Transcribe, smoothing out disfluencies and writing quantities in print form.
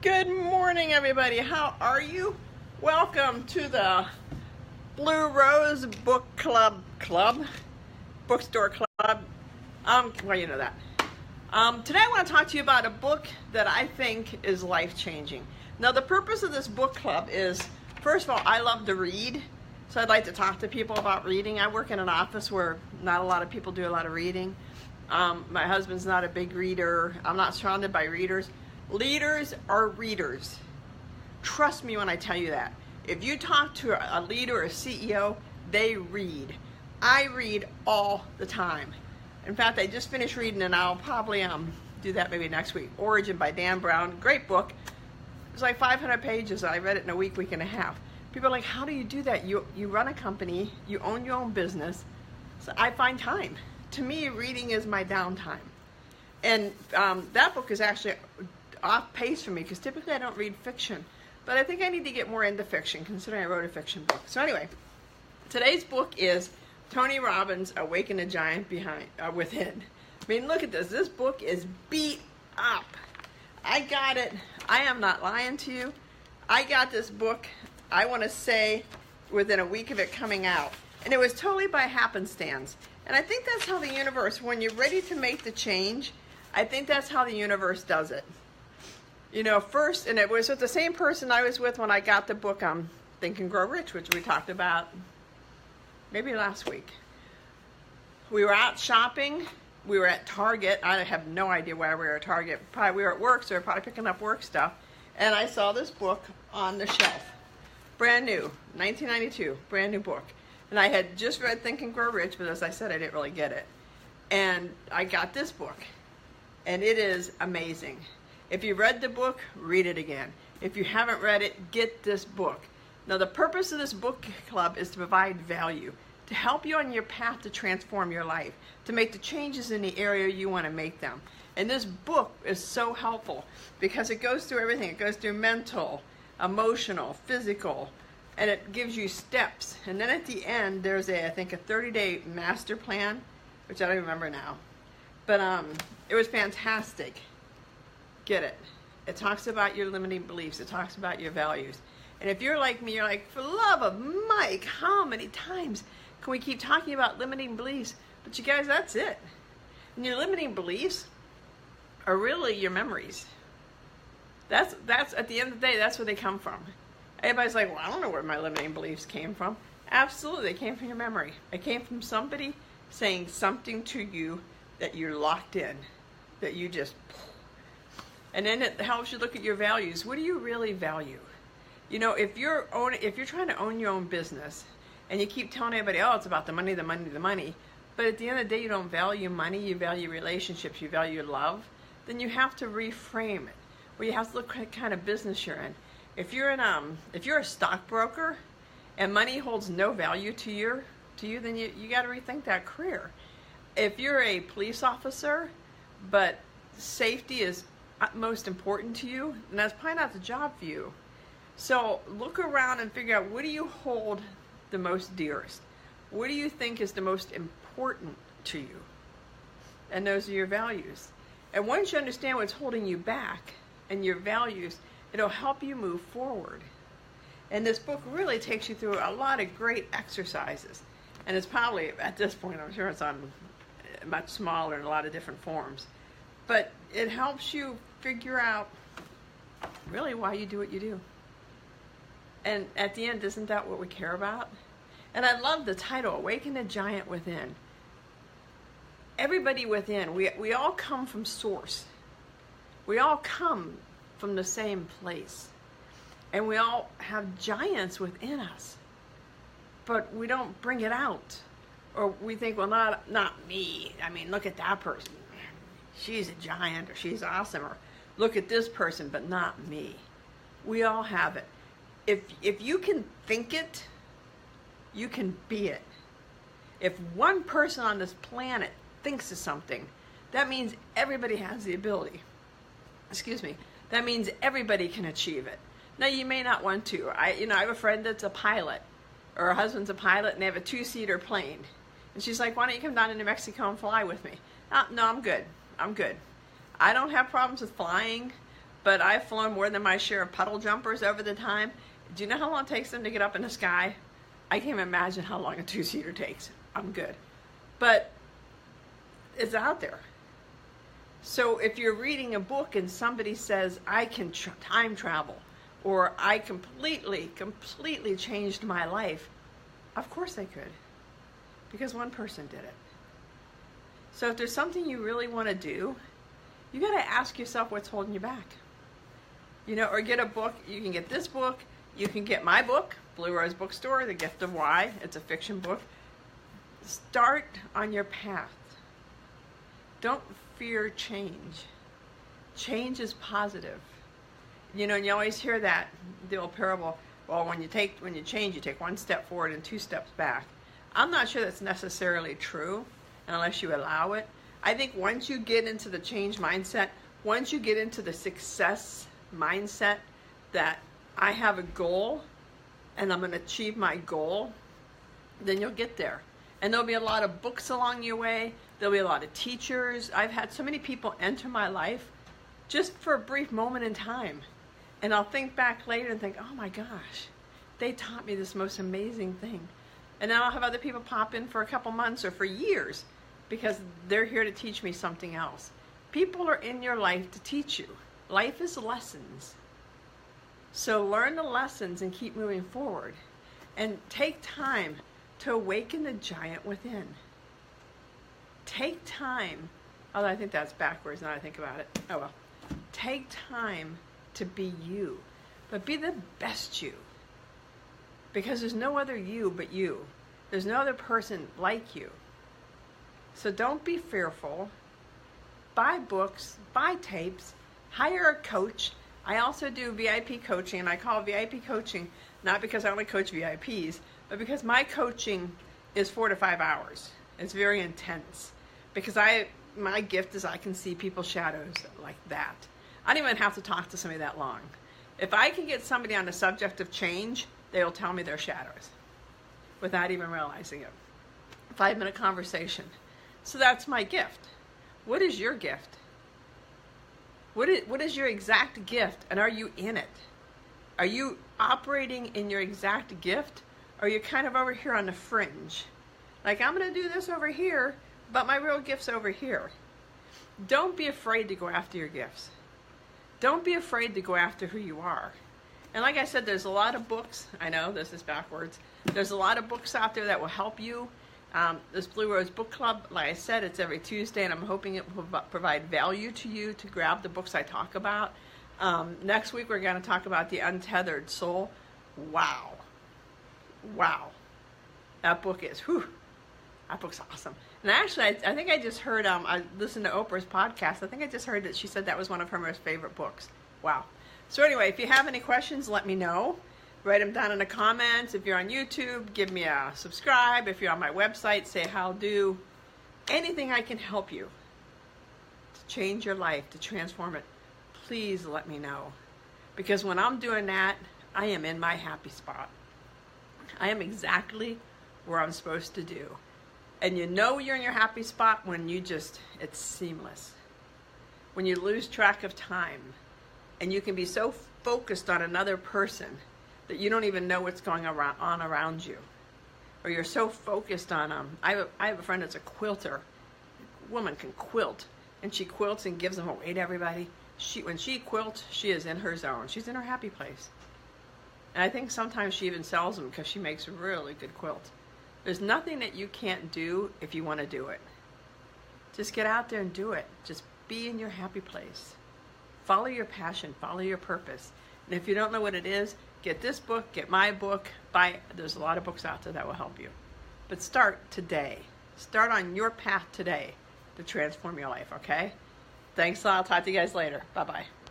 Good morning, everybody. How are you? Welcome to the Blue Rose Book Club, Bookstore Club. Well, you know that. Today I want to talk to you about a book that I think is life-changing. Now, the purpose of this book club is, first of all, I love to read, so I'd like to talk to people about reading. I work in an office where not a lot of people do a lot of reading. My husband's not a big reader. I'm not surrounded by readers. Leaders are readers. Trust me when I tell you that. If you talk to a leader or a CEO, they read. I read all the time. In fact, I just finished reading, and I'll probably do that maybe next week. Origin by Dan Brown. Great book. It's like 500 pages. I read it in a week and a half. People are like, how do you do that? You run a company. You own your own business. So I find time. To me, reading is my downtime. And that book is actually off pace for me because typically I don't read fiction, but I think I need to get more into fiction considering I wrote a fiction book. So anyway, today's book is Tony Robbins' Awaken the Giant Within. I mean, look at this. This book is beat up. I got it. I am not lying to you. I got this book, I want to say, within a week of it coming out. And it was totally by happenstance. And I think that's how the universe, when you're ready to make the change, I think that's how the universe does it. You know, first, and it was with the same person I was with when I got the book Think and Grow Rich, which we talked about maybe last week. We were out shopping. We were at Target. I have no idea why we were at Target. Probably we were at work, so we were probably picking up work stuff. And I saw this book on the shelf. Brand new, 1992, brand new book. And I had just read Think and Grow Rich, but as I said, I didn't really get it. And I got this book, and it is amazing. If you read the book, read it again. If you haven't read it, get this book. Now, the purpose of this book club is to provide value, to help you on your path to transform your life, to make the changes in the area you want to make them. And this book is so helpful because it goes through everything. It goes through mental, emotional, physical, and it gives you steps. And then at the end, there's I think a 30-day master plan, which I don't remember now. But it was fantastic. Get it. It talks about your limiting beliefs. It talks about your values. And if you're like me, you're like, for the love of Mike, how many times can we keep talking about limiting beliefs? But you guys, that's it. And your limiting beliefs are really your memories. That's at the end of the day, that's where they come from. Everybody's like, well, I don't know where my limiting beliefs came from. Absolutely, they came from your memory. It came from somebody saying something to you that you're locked in, that you just... And then it helps you look at your values. What do you really value? You know, if you're trying to own your own business and you keep telling everybody, oh, it's about the money, the money, the money, but at the end of the day you don't value money, you value relationships, you value love, then you have to reframe it. Well, you have to look at what kind of business you're in. If you're a stockbroker and money holds no value to you, then you got to rethink that career. If you're a police officer, but safety is most important to you, and that's probably not the job for you. So look around and figure out, what do you hold the most dearest? What do you think is the most important to you? And those are your values. And once you understand what's holding you back and your values, it'll help you move forward. And this book really takes you through a lot of great exercises. And it's probably, at this point, I'm sure it's on much smaller in a lot of different forms. But it helps you figure out really why you do what you do. And at the end, isn't that what we care about? And I love the title, Awaken the Giant Within. Everybody within, we all come from source. We all come from the same place. And we all have giants within us. But we don't bring it out. Or we think, well, not me. I mean, look at that person. She's a giant, or she's awesome, or look at this person, but not me. We all have it. If you can think it, you can be it. If one person on this planet thinks of something, that means everybody has the ability. Excuse me. That means everybody can achieve it. Now, you may not want to. I have a friend that's a pilot, or her husband's a pilot, and they have a 2-seater plane. And she's like, why don't you come down to New Mexico and fly with me? No, I'm good. I'm good. I don't have problems with flying, but I've flown more than my share of puddle jumpers over the time. Do you know how long it takes them to get up in the sky? I can't imagine how long a two-seater takes. I'm good. But it's out there. So if you're reading a book and somebody says, I can time travel, or I completely changed my life, of course they could, because one person did it. So if there's something you really want to do, you got to ask yourself what's holding you back. You know, or get a book. You can get this book. You can get my book, Blue Rose Bookstore, The Gift of Why. It's a fiction book. Start on your path. Don't fear change. Change is positive. You know, and you always hear that, the old parable, well, when you change, you take one step forward and two steps back. I'm not sure that's necessarily true unless you allow it. I think once you get into the change mindset, once you get into the success mindset that I have a goal and I'm going to achieve my goal, then you'll get there. And there'll be a lot of books along your way. There'll be a lot of teachers. I've had so many people enter my life just for a brief moment in time. And I'll think back later and think, oh my gosh, they taught me this most amazing thing. And then I'll have other people pop in for a couple months or for years because they're here to teach me something else. People are in your life to teach you. Life is lessons. So learn the lessons and keep moving forward. And take time to awaken the giant within. Take time, although I think that's backwards now I think about it. Oh well. Take time to be you, but be the best you. Because there's no other you but you. There's no other person like you. So don't be fearful. Buy books, buy tapes, hire a coach. I also do VIP coaching, and I call it VIP coaching not because I only coach VIPs, but because my coaching is 4 to 5 hours. It's very intense because my gift is I can see people's shadows like that. I don't even have to talk to somebody that long. If I can get somebody on the subject of change, they'll tell me their shadows without even realizing it. 5-minute conversation. So that's my gift. What is your gift? What is your exact gift, and are you in it? Are you operating in your exact gift, or are you kind of over here on the fringe? Like, I'm going to do this over here, but my real gift's over here. Don't be afraid to go after your gifts. Don't be afraid to go after who you are. And like I said, there's a lot of books. I know this is backwards. There's a lot of books out there that will help you. This Blue Rose Book Club, like I said, it's every Tuesday, and I'm hoping it will provide value to you to grab the books I talk about. Next week, we're going to talk about The Untethered Soul. Wow. Wow. That book is, whew, that book's awesome. And actually, I think I just heard, I listened to Oprah's podcast. I think I just heard that she said that was one of her most favorite books. Wow. So anyway, if you have any questions, let me know. Write them down in the comments. If you're on YouTube, give me a subscribe. If you're on my website, say how do. Anything I can help you to change your life, to transform it, please let me know. Because when I'm doing that, I am in my happy spot. I am exactly where I'm supposed to do. And you know you're in your happy spot when it's seamless. When you lose track of time and you can be so focused on another person that you don't even know what's going on around you. Or you're so focused on I have a friend that's a quilter. A woman can quilt, and she quilts and gives them away to everybody. When she quilts, she is in her zone. She's in her happy place. And I think sometimes she even sells them because she makes really good quilts. There's nothing that you can't do if you want to do it. Just get out there and do it. Just be in your happy place. Follow your passion. Follow your purpose. And if you don't know what it is, get this book, get my book, there's a lot of books out there that will help you. But start today. Start on your path today to transform your life, okay? Thanks a lot. I'll talk to you guys later. Bye-bye.